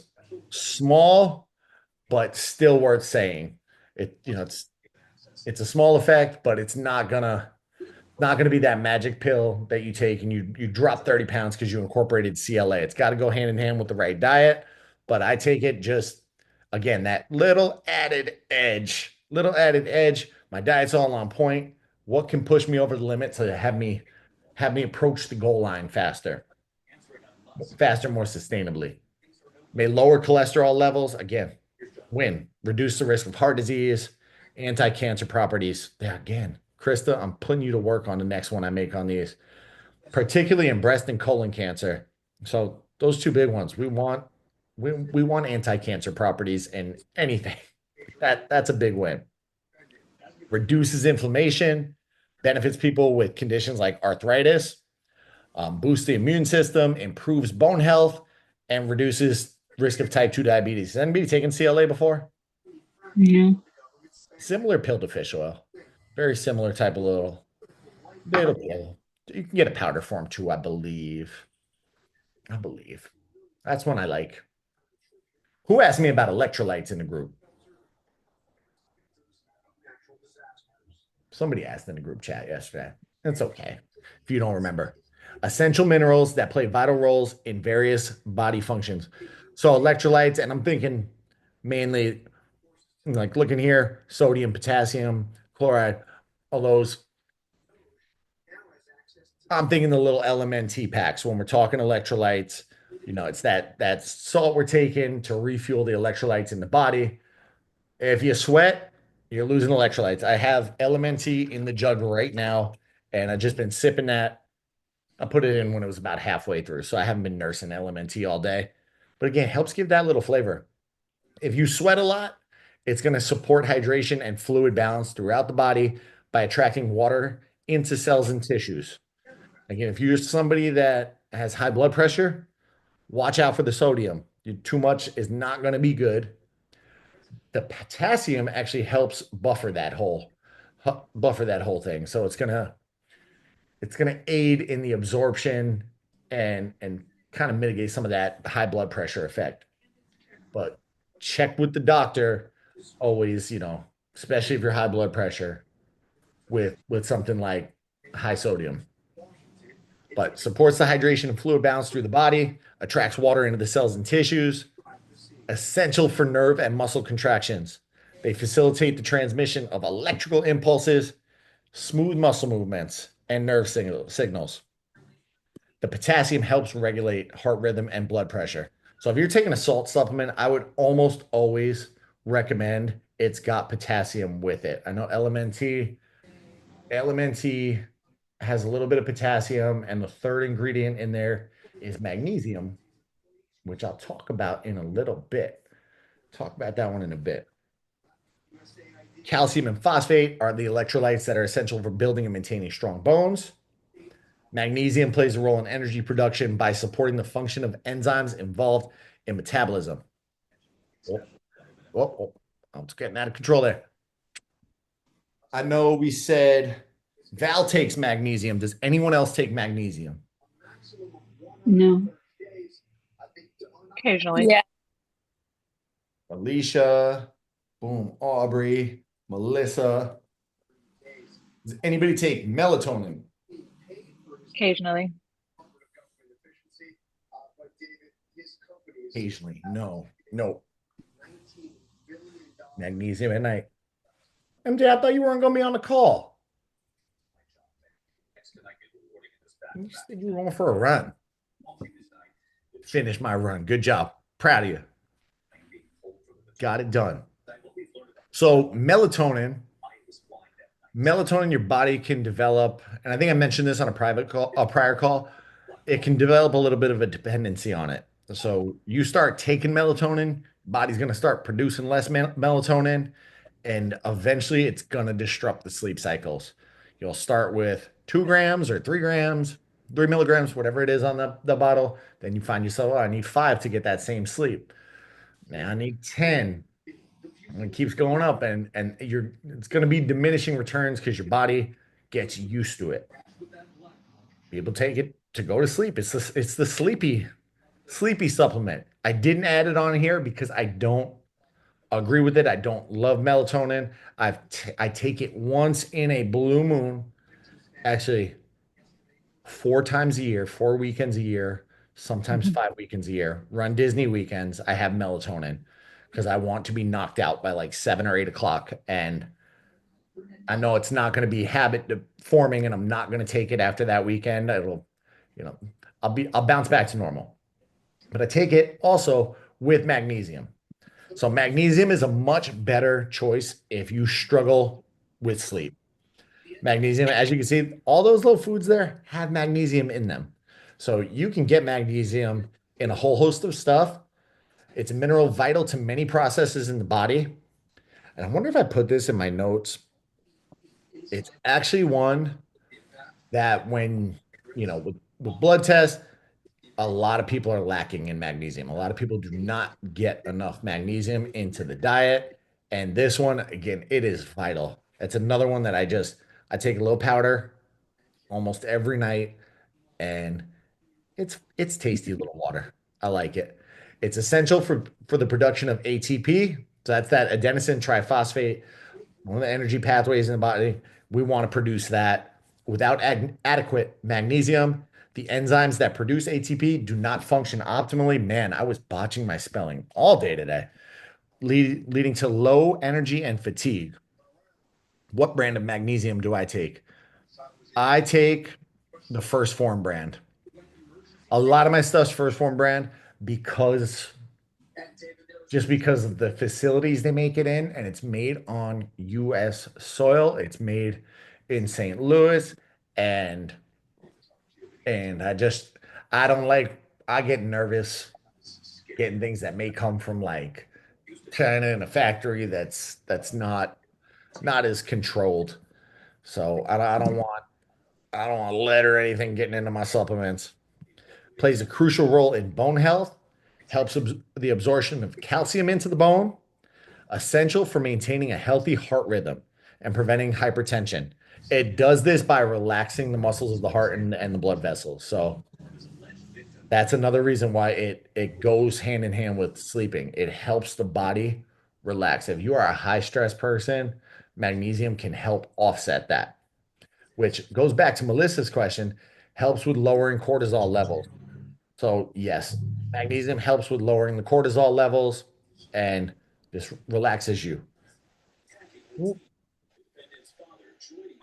small, but still worth saying. It's a small effect, but it's not gonna be that magic pill that you take and you drop 30 pounds because you incorporated CLA. It's got to go hand in hand with the right diet. But I take it just again, that little added edge. My diet's all on point. What can push me over the limit to have me approach the goal line faster, more sustainably? May lower cholesterol levels. Again, reduce the risk of heart disease, anti-cancer properties. Yeah, again, Krista, I'm putting you to work on the next one I make on these, particularly in breast and colon cancer. So those two big ones. We want anti-cancer properties in anything. That's a big win. Reduces inflammation, benefits people with conditions like arthritis, boosts the immune system, improves bone health, and reduces risk of type 2 diabetes. Has anybody taken CLA before? Yeah. Similar pill to fish oil. Very similar type of little pill. You can get a powder form too, I believe. That's one I like. Who asked me about electrolytes in the group? Somebody asked in the group chat yesterday. It's okay if you don't remember. Essential minerals that play vital roles in various body functions. So electrolytes, and I'm thinking mainly like looking here, sodium, potassium, chloride, all those. I'm thinking the little LMNT packs when we're talking electrolytes. It's that salt we're taking to refuel the electrolytes in the body. If you sweat, you're losing electrolytes. I have LMNT in the jug right now, and I've just been sipping that. I put it in when it was about halfway through, so I haven't been nursing LMNT all day. But again, helps give that little flavor. If you sweat a lot, it's going to support hydration and fluid balance throughout the body by attracting water into cells and tissues. Again, if you're somebody that has high blood pressure, watch out for the sodium. Too much is not going to be good. The potassium actually helps buffer that whole thing. So it's gonna aid in the absorption and kind of mitigate some of that high blood pressure effect. But check with the doctor always, especially if you're high blood pressure with something like high sodium. But supports the hydration and fluid balance through the body, attracts water into the cells and tissues, essential for nerve and muscle contractions. They facilitate the transmission of electrical impulses, smooth muscle movements, and nerve signals. The potassium helps regulate heart rhythm and blood pressure. So if you're taking a salt supplement, I would almost always recommend it's got potassium with it. I know LMNT has a little bit of potassium, and the third ingredient in there is magnesium, which I'll talk about in a little bit. Talk about that one in a bit. Calcium and phosphate are the electrolytes that are essential for building and maintaining strong bones. Magnesium plays a role in energy production by supporting the function of enzymes involved in metabolism. I'm just getting out of control there. I know we said Val takes magnesium. Does anyone else take magnesium? No. Occasionally. Yeah. Alicia, boom, Aubrey, Melissa. Does anybody take melatonin? Occasionally. Occasionally. No. Magnesium at night. MJ, I thought you weren't going to be on the call. You said you were going for a run. Finish my run. Good job. Proud of you. Got it done. So melatonin, your body can develop, and I think I mentioned this on a prior call. it can develop a little bit of a dependency on it. So you start taking melatonin, body's going to start producing less melatonin, and eventually it's going to disrupt the sleep cycles. You'll start with 2 grams or 3 grams, 3 milligrams, whatever it is on the bottle. Then you find yourself, oh, I need 5 to get that same sleep. Man, I need 10. And it keeps going up, and it's going to be diminishing returns because your body gets used to it. People take it to go to sleep. It's the sleepy supplement. I didn't add it on here because I don't agree with it. I don't love melatonin. I take it once in a blue moon, actually 4 times a year, 4 weekends a year, sometimes 5 weekends a year. Run Disney weekends. I have melatonin because I want to be knocked out by like 7 or 8 o'clock, and I know it's not going to be habit forming, and I'm not going to take it after that weekend. You know, I'll bounce back to normal. But I take it also with magnesium. So magnesium is a much better choice if you struggle with sleep. Magnesium, as you can see, all those little foods there have magnesium in them. So you can get magnesium in a whole host of stuff. It's a mineral vital to many processes in the body. And I wonder if I put this in my notes. It's actually one that when, with blood tests, a lot of people are lacking in magnesium. A lot of people do not get enough magnesium into the diet. And this one, again, it is vital. It's another one that I take a little powder almost every night, and it's tasty little water. I like it. It's essential for the production of ATP. So that's that adenosine triphosphate, one of the energy pathways in the body. We want to produce that. Without adequate magnesium, the enzymes that produce ATP do not function optimally. Man, I was botching my spelling all day today, leading to low energy and fatigue. What brand of magnesium do I take? I take the First Form brand. A lot of my stuff's First Form brand because of the facilities they make it in, and it's made on US soil. It's made in St. Louis, and I don't like, I get nervous getting things that may come from like China in a factory that's not as controlled. So I don't want lead or anything getting into my supplements. Plays a crucial role in bone health, helps the absorption of calcium into the bone, essential for maintaining a healthy heart rhythm and preventing hypertension. It does this by relaxing the muscles of the heart and the blood vessels. So that's another reason why it goes hand in hand with sleeping. It helps the body relax. If you are a high stress person, magnesium can help offset that, which goes back to Melissa's question, helps with lowering cortisol levels. So yes, magnesium helps with lowering the cortisol levels, and this relaxes you.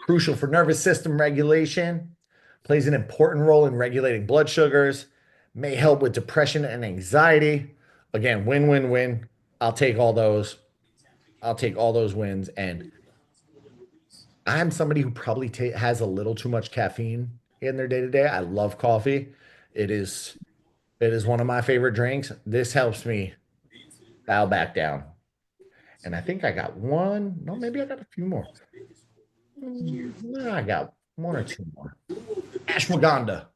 Crucial for nervous system regulation, plays an important role in regulating blood sugars, may help with depression and anxiety. Again, win, win, win. I'll take all those. I'll take all those wins. And I'm somebody who probably has a little too much caffeine in their day to day. I love coffee. It is one of my favorite drinks. This helps me bow back down. And I think I got one. No, maybe I got a few more. No, I got one or two more. Ashwagandha.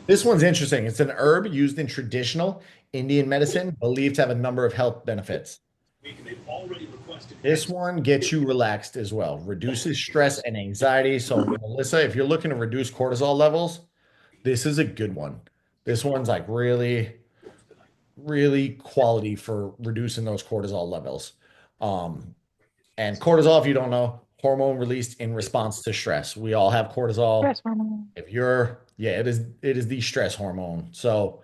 This one's interesting. It's an herb used in traditional Indian medicine, believed to have a number of health benefits. This one gets you relaxed as well, reduces stress and anxiety. So, Melissa, if you're looking to reduce cortisol levels, this is a good one. This one's like really, really quality for reducing those cortisol levels. And cortisol, if you don't know, hormone released in response to stress. We all have cortisol. Stress hormone. It is the stress hormone. So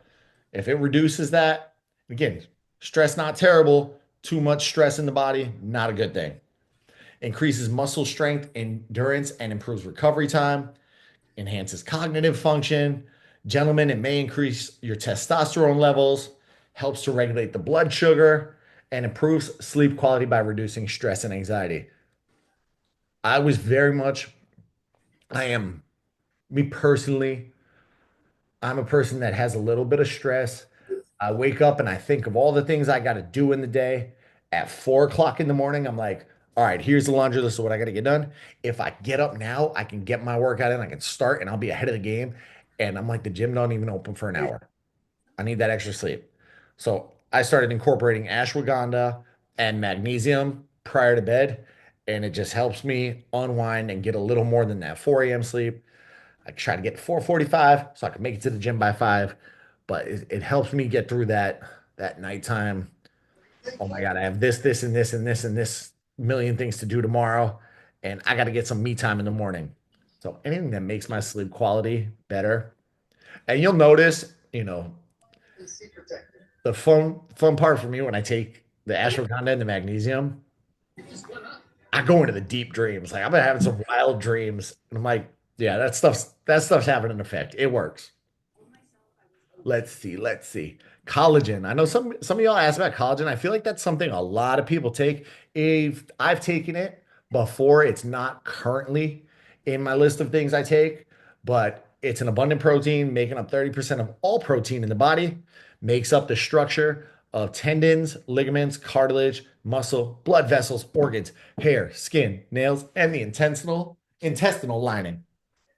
if it reduces that, again, stress not terrible. Too much stress in the body, not a good thing. Increases muscle strength, endurance, and improves recovery time. Enhances cognitive function. Gentlemen, it may increase your testosterone levels. Helps to regulate the blood sugar and improves sleep quality by reducing stress and anxiety. I am, me personally, I'm a person that has a little bit of stress. I wake up and I think of all the things I got to do in the day. At 4 o'clock in the morning, I'm like, all right, here's the laundry list of what I got to get done. If I get up now, I can get my workout in, I can start, and I'll be ahead of the game. And I'm like, the gym don't even open for an hour. I need that extra sleep. So I started incorporating ashwagandha and magnesium prior to bed, and it just helps me unwind and get a little more than that 4 a.m. sleep. I try to get to 4:45 so I can make it to the gym by 5, but it helps me get through that nighttime. Oh my God, I have this, this, and this, and this, and this million things to do tomorrow, and I got to get some me time in the morning. So anything that makes my sleep quality better. And you'll notice, the fun part for me when I take the ashwagandha and the magnesium, I go into the deep dreams. Like I've been having some wild dreams, and I'm like, yeah, that stuff's having an effect. It works. Let's see. Let's see. Collagen. I know some of y'all asked about collagen. I feel like that's something a lot of people take. If I've taken it before, it's not currently in my list of things I take, but it's an abundant protein, making up 30% of all protein in the body, makes up the structure of tendons, ligaments, cartilage, muscle, blood vessels, organs, hair, skin, nails, and the intestinal lining.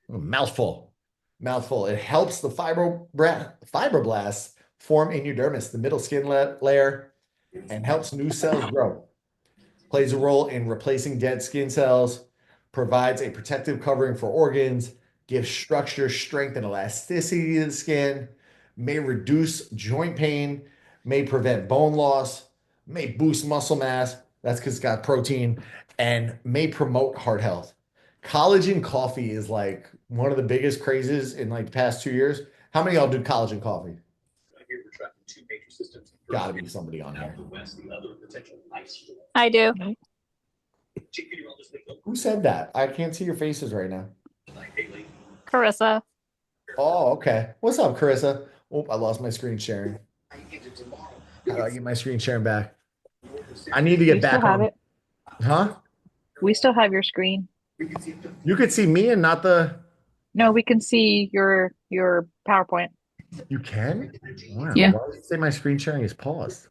Mouthful. Mouthful. It helps the fibroblasts form in your dermis, the middle skin layer, and helps new cells grow. Plays a role in replacing dead skin cells, provides a protective covering for organs, gives structure, strength, and elasticity to the skin, may reduce joint pain, may prevent bone loss, may boost muscle mass. That's because it's got protein, and may promote heart health. Collagen coffee is like one of the biggest crazes in like the past 2 years. How many of y'all do collagen coffee? Gotta be somebody on here. I do. Who said that? I can't see your faces right now. Carissa. Oh, okay. What's up, Carissa? Oh, I lost my screen sharing. How do I get my screen sharing back? I need to get We back still have on. it. Huh? We still have your screen. You could see me and not the. No, we can see your PowerPoint. You can? Wow. Yeah. Why does it say my screen sharing is paused?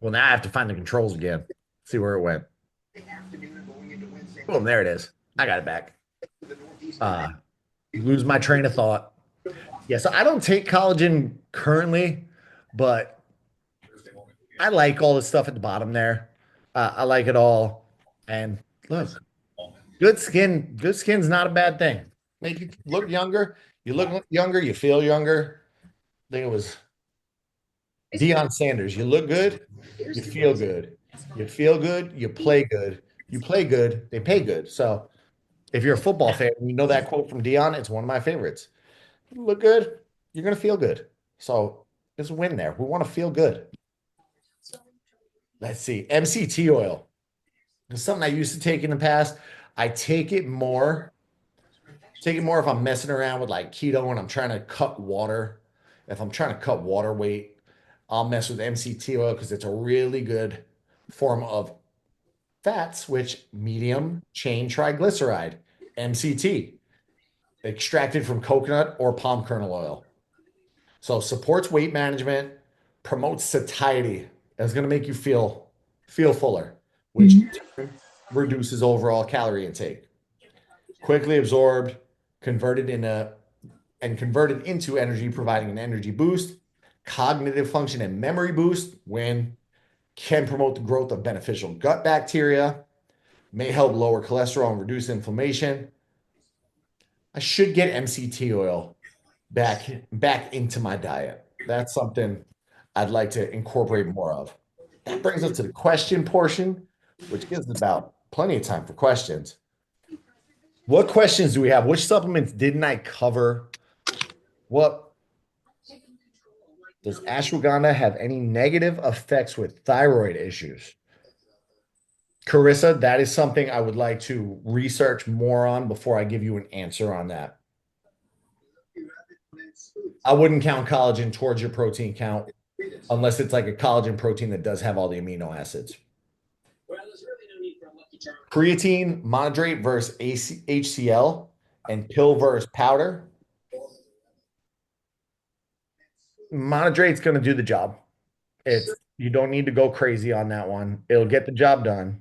Well, now I have to find the controls again. See where it went. Boom, there it is. I got it back. Lose my train of thought. Yeah, so I don't take collagen currently, but I like all the stuff at the bottom there. I like it all. And look, good skin's not a bad thing. Make you look younger. You look younger, you feel younger. I think it was Deion Sanders. You look good, you feel good. You feel good, you play good. You play good, they pay good. So if you're a football fan, and you know that quote from Deion, it's one of my favorites. You look good, you're gonna feel good. So there's a win there. We want to feel good. Let's see. MCT oil. It's something I used to take in the past. I take it more. Take it more if I'm messing around with like keto and I'm trying to cut water. If I'm trying to cut water weight, I'll mess with MCT oil because it's a really good form of fats, which medium chain triglyceride, MCT, extracted from coconut or palm kernel oil. So supports weight management, promotes satiety. That's going to make you feel fuller, which reduces overall calorie intake. Quickly absorbed, converted into energy, providing an energy boost, cognitive function and memory boost when can promote the growth of beneficial gut bacteria, may help lower cholesterol and reduce inflammation. I should get MCT oil back into my diet. That's something I'd like to incorporate more of. That brings us to the question portion, which gives us about plenty of time for questions. What questions do we have? Which supplements didn't I cover? What does ashwagandha have any negative effects with thyroid issues? Carissa, that is something I would like to research more on before I give you an answer on that. I wouldn't count collagen towards your protein count unless it's like a collagen protein that does have all the amino acids. Creatine, monohydrate versus HCl, and pill versus powder. Monodrate's going to do the job. It's you don't need to go crazy on that one. It'll get the job done.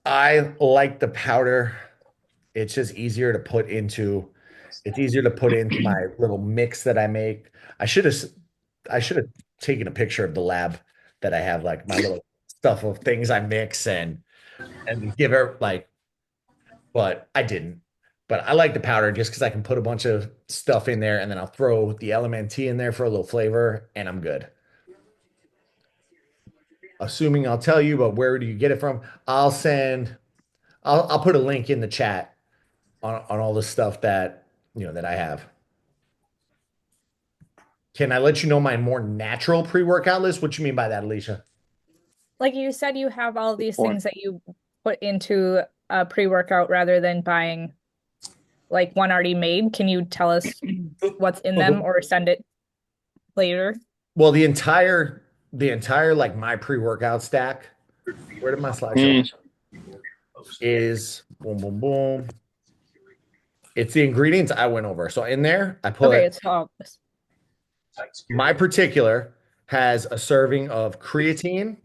I like the powder. It's just easier to put into. It's easier to put into my little mix that I make. I should have I should have taken a picture of the lab that I have, like my little stuff of things I mix and give her like, but I didn't. But I like the powder just because I can put a bunch of stuff in there and then I'll throw the LMNT in there for a little flavor and I'm good. Assuming I'll tell you, but where do you get it from? I'll send, I'll put a link in the chat on all the stuff that, that I have. Can I let you know my more natural pre-workout list? What you mean by that, Alicia? Like you said, you have all these Point. things that you put into a pre-workout rather than buying like one already made. Can you tell us what's in them or send it later? Well, the entire like my pre-workout stack. Where did my slideshow? Is boom, boom, boom. It's the ingredients I went over. So in there, I put Okay, it's all this. my particular has a serving of creatine,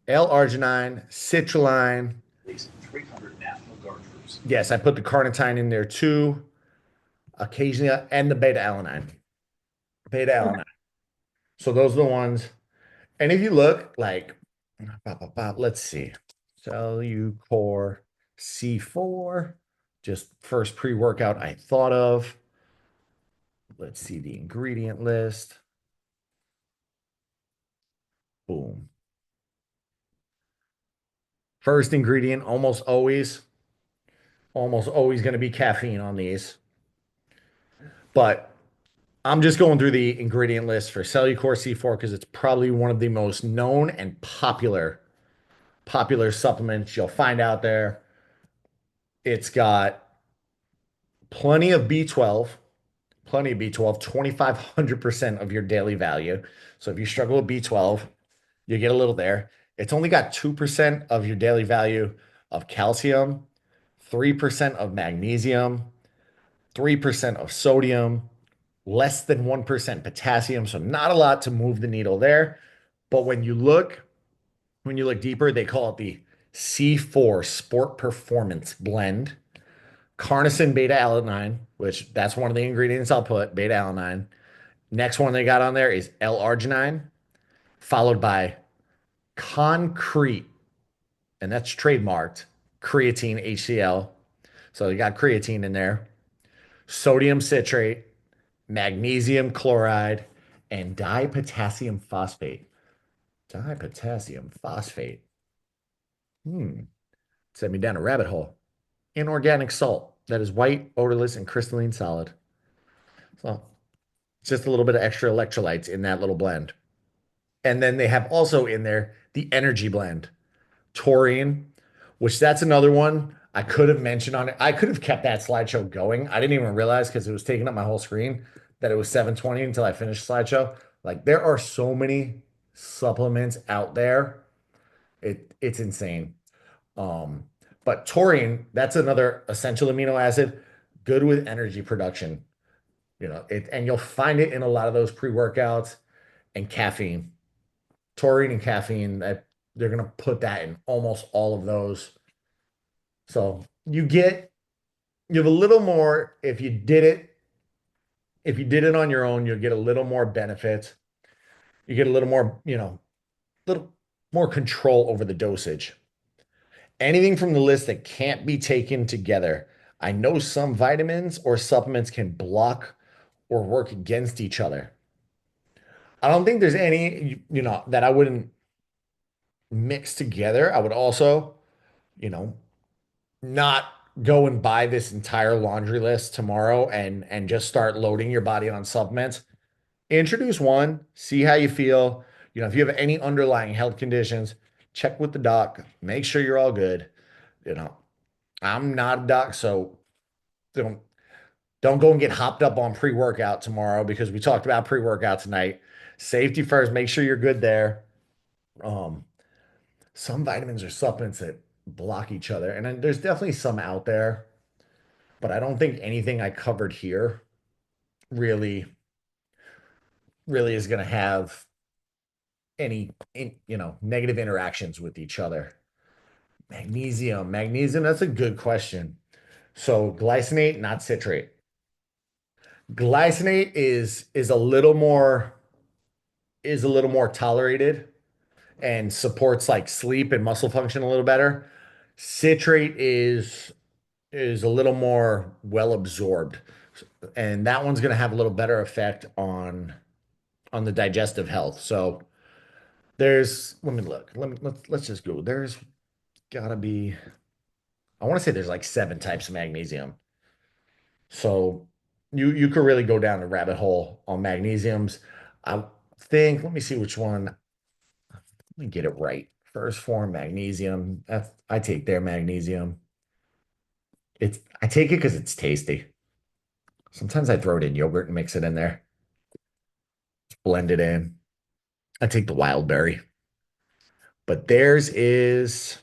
L-arginine, citrulline. Yes, I put the carnitine in there too. Occasionally, and the beta-alanine. Beta-alanine. So those are the ones. And if you look like, let's see, Cellucor C4, just first pre-workout I thought of. Let's see the ingredient list. Boom. First ingredient, almost always going to be caffeine on these. But I'm just going through the ingredient list for Cellucor C4 because it's probably one of the most known and popular supplements you'll find out there. It's got plenty of B12, 2,500% of your daily value. So if you struggle with B12, you get a little there. It's only got 2% of your daily value of calcium, 3% of magnesium, 3% of sodium, less than 1% potassium. So not a lot to move the needle there. But when you look deeper, they call it the C4 Sport Performance Blend. Carnosine beta-alanine, which that's one of the ingredients I'll put, beta-alanine. Next one they got on there is L-arginine, followed by concrete, and that's trademarked, creatine HCl. So you got creatine in there, sodium citrate, magnesium chloride, and dipotassium phosphate. Dipotassium phosphate. Sent me down a rabbit hole. Inorganic salt that is white, odorless, and crystalline solid. So it's just a little bit of extra electrolytes in that little blend. And then they have also in there the energy blend, taurine, which that's another one I could have mentioned on it. I could have kept that slideshow going. I didn't even realize because it was taking up my whole screen that it was 7:20 until I finished the slideshow. Like there are so many supplements out there. It's insane. But taurine, that's another essential amino acid, good with energy production. And you'll find it in a lot of those pre-workouts and caffeine. Taurine and caffeine, that they're gonna put that in almost all of those. So you have a little more if you did it on your own, you'll get a little more benefit. You get a little more, little more control over the dosage. Anything from the list that can't be taken together. I know some vitamins or supplements can block or work against each other. I don't think there's any, that I wouldn't mix together. I would also, not go and buy this entire laundry list tomorrow and just start loading your body on supplements. Introduce one, see how you feel. If you have any underlying health conditions, check with the doc, make sure you're all good. I'm not a doc, so don't go and get hopped up on pre-workout tomorrow because we talked about pre-workout tonight. Safety first, make sure you're good there. Some vitamins or supplements that block each other, and then there's definitely some out there, but I don't think anything I covered here really really is going to have any negative interactions with each other. Magnesium, that's a good question. So glycinate, not citrate. Glycinate is a little more tolerated and supports like sleep and muscle function a little better. Citrate is a little more well absorbed, and that one's going to have a little better effect on the digestive health. So let me look. Let's just go. There's gotta be, I want to say there's like 7 types of magnesium. So you could really go down a rabbit hole on magnesiums. I think, let me see which one. Let me get it right. First form magnesium. I take their magnesium. I take it because it's tasty. Sometimes I throw it in yogurt and mix it in there. Just blend it in. I take the wild berry. But theirs is,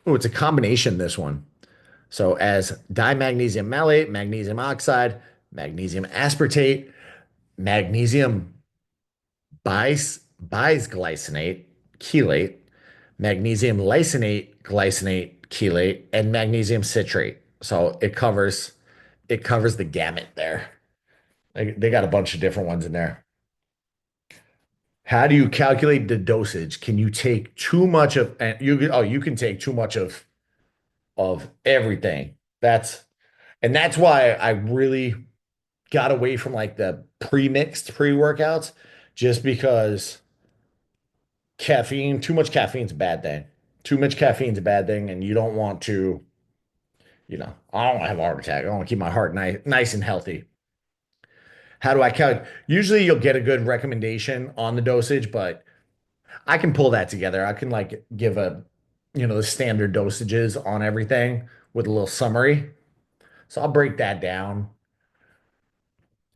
oh, it's a combination, this one. So as dimagnesium malate, magnesium oxide, magnesium aspartate, magnesium bisglycinate, chelate, magnesium lysine, glycinate, chelate, and magnesium citrate. So it covers the gamut there. They got a bunch of different ones in there. How do you calculate the dosage? Can you take too much of, and you can take too much of everything. That's why I really got away from like the pre-mixed pre-workouts, just because too much caffeine's a bad thing. Too much caffeine's a bad thing, and you don't want to, I don't want to have a heart attack. I want to keep my heart nice and healthy. How do I calculate? Usually you'll get a good recommendation on the dosage, but I can pull that together. I can like give the standard dosages on everything with a little summary. So I'll break that down.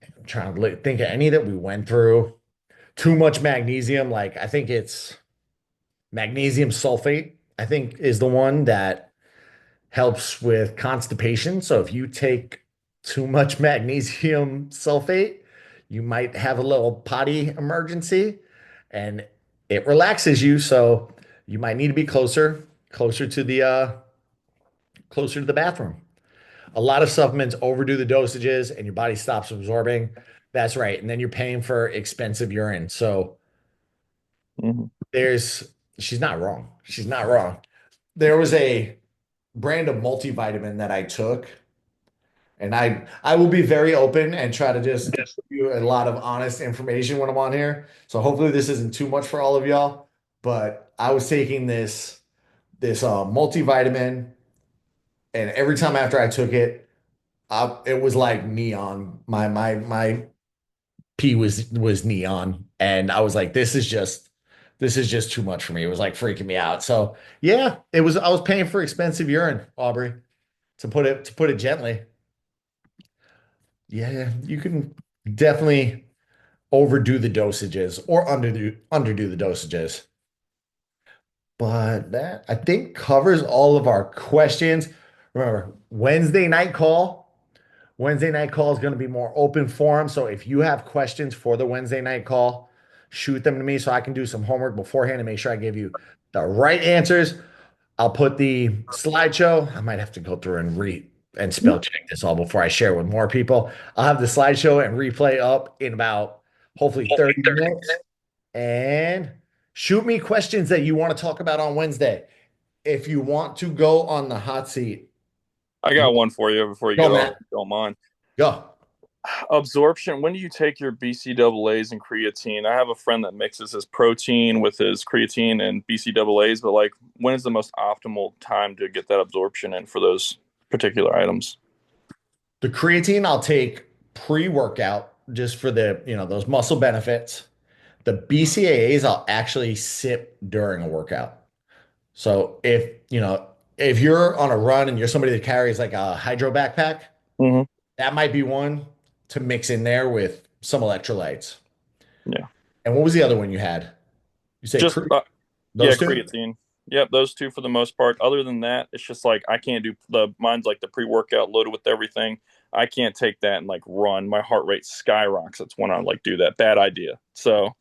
I'm trying to think of any that we went through. Too much magnesium, like I think it's magnesium sulfate, I think is the one that helps with constipation. So if you take too much magnesium sulfate, you might have a little potty emergency and it relaxes you. So you might need to be closer to the bathroom. A lot of supplements overdo the dosages and your body stops absorbing. That's right. And then you're paying for expensive urine. So Mhm. there's, she's not wrong. She's not wrong. There was a brand of multivitamin that I took, and I will be very open and try to just give you a lot of honest information when I'm on here. So hopefully this isn't too much for all of y'all. But I was taking this multivitamin, and every time after I took it, it was like neon. My pee was neon, and I was like, this is just too much for me. It was like freaking me out. So yeah, it was. I was paying for expensive urine, Aubrey, to put it gently. Yeah, you can definitely overdo the dosages or underdo the dosages. But that I think covers all of our questions. Remember, Wednesday night call is going to be more open forum. So if you have questions for the Wednesday night call, shoot them to me so I can do some homework beforehand and make sure I give you the right answers. I'll put the slideshow. I might have to go through and spell check this all before I share with more people. I'll have the slideshow and replay up in about hopefully 30 minutes. And shoot me questions that you want to talk about on Wednesday. If you want to go on the hot seat, I got one for you before you Go, get off, Matt. if you don't mind. go. Absorption. When do you take your BCAAs and creatine? I have a friend that mixes his protein with his creatine and BCAAs, but like, when is the most optimal time to get that absorption in for those particular items? The creatine I'll take pre-workout just for those muscle benefits. The BCAAs I'll actually sip during a workout. So if you're on a run and you're somebody that carries like a hydro backpack, Mm-hmm. that might be one to mix in there with some electrolytes. Yeah. And what was the other one you had? You say Just yeah, those two? creatine. Yep, those two for the most part. Other than that, it's just like I can't do mine's like the pre-workout loaded with everything. I can't take that and like run. My heart rate skyrockets when I like do that. Bad idea. So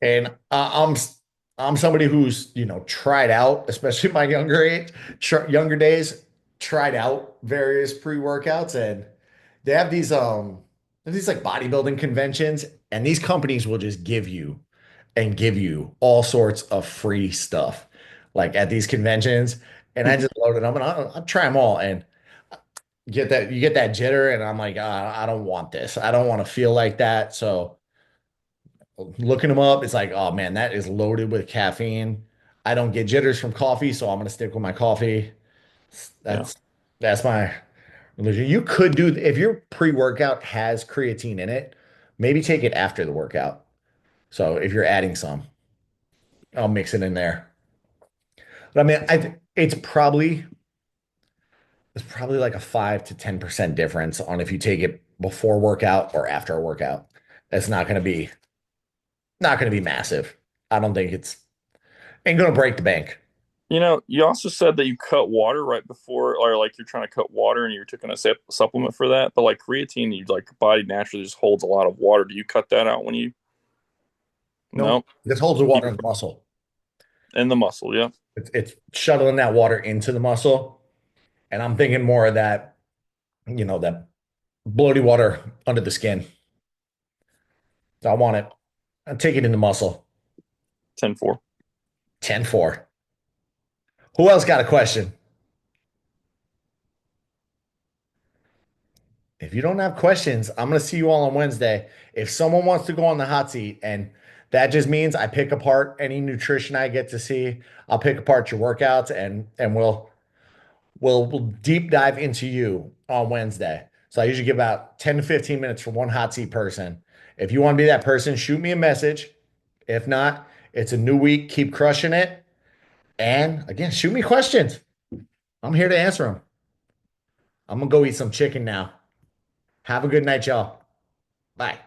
And I'm somebody who's, tried out, especially my younger age, younger days, tried out various pre-workouts, and they have these like bodybuilding conventions, and these companies will just give you all sorts of free stuff like at these conventions. And I just loaded them and I'll try them all, and you get that jitter, and I'm like, I don't want this. I don't want to feel like that. So looking them up, it's like, oh man, that is loaded with caffeine. I don't get jitters from coffee, so I'm gonna stick with my coffee. yeah. That's my religion. You could do if your pre-workout has creatine in it, maybe take it after the workout. So if you're adding some, I'll mix it in there. But I mean, it's probably like a 5 to 10% difference on if you take it before workout or after a workout. That's not gonna be massive. I don't think it's ain't gonna break the bank. You also said that you cut water right before, or like you're trying to cut water and you're taking a supplement for that. But like creatine, you like your body naturally just holds a lot of water. Do you cut that out when you? No, No, this holds the water in the muscle. in the muscle. Yeah. It's shuttling that water into the muscle. And I'm thinking more of that bloaty water under the skin. So I want it. I take it in the muscle. 10-4. 10-4. Who else got a question? If you don't have questions, I'm going to see you all on Wednesday. If someone wants to go on the hot seat, and that just means I pick apart any nutrition I get to see, I'll pick apart your workouts, and we'll deep dive into you on Wednesday. So I usually give about 10 to 15 minutes for one hot seat person. If you want to be that person, shoot me a message. If not, it's a new week. Keep crushing it. And again, shoot me questions. I'm here to answer them. I'm going to go eat some chicken now. Have a good night, y'all. Bye.